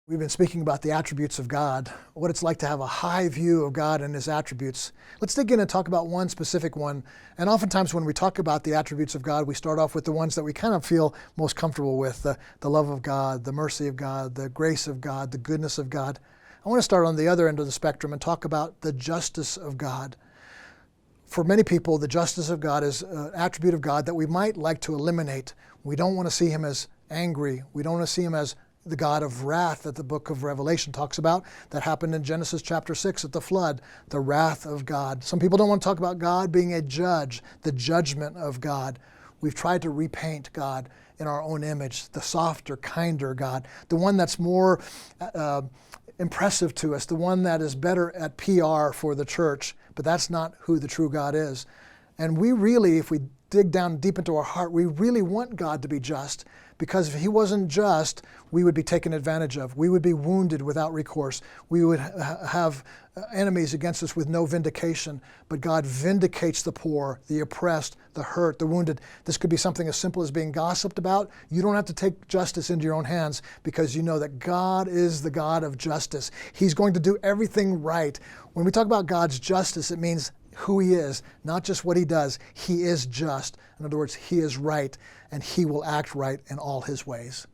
We've been speaking about the attributes of God, what it's like to have a high view of God and His attributes. Let's dig in and talk about one specific one. And oftentimes when we talk about the attributes of God, we start off with the ones that we kind of feel most comfortable with, the love of God, the mercy of God, the grace of God, the goodness of God. I want to start on the other end of the spectrum and talk about the justice of God. For many people, the justice of God is an attribute of God that we might like to eliminate. We don't want to see Him as angry. We don't want to see Him as the God of wrath that the book of Revelation talks about. That happened in Genesis chapter 6 at the flood, the wrath of God. Some people don't want to talk about God being a judge, the judgment of God. We've tried to repaint God in our own image, the softer, kinder God, the one that's more impressive to us, the one that is better at PR for the church, but that's not who the true God is. And we really, if we dig down deep into our heart, we really want God to be just, because if He wasn't just, we would be taken advantage of. We would be wounded without recourse. We would have enemies against us with no vindication. But God vindicates the poor, the oppressed, the hurt, the wounded. This could be something as simple as being gossiped about. You don't have to take justice into your own hands, because you know that God is the God of justice. He's going to do everything right. When we talk about God's justice, it means who He is, not just what He does. He is just. In other words, He is right, and He will act right in all His ways.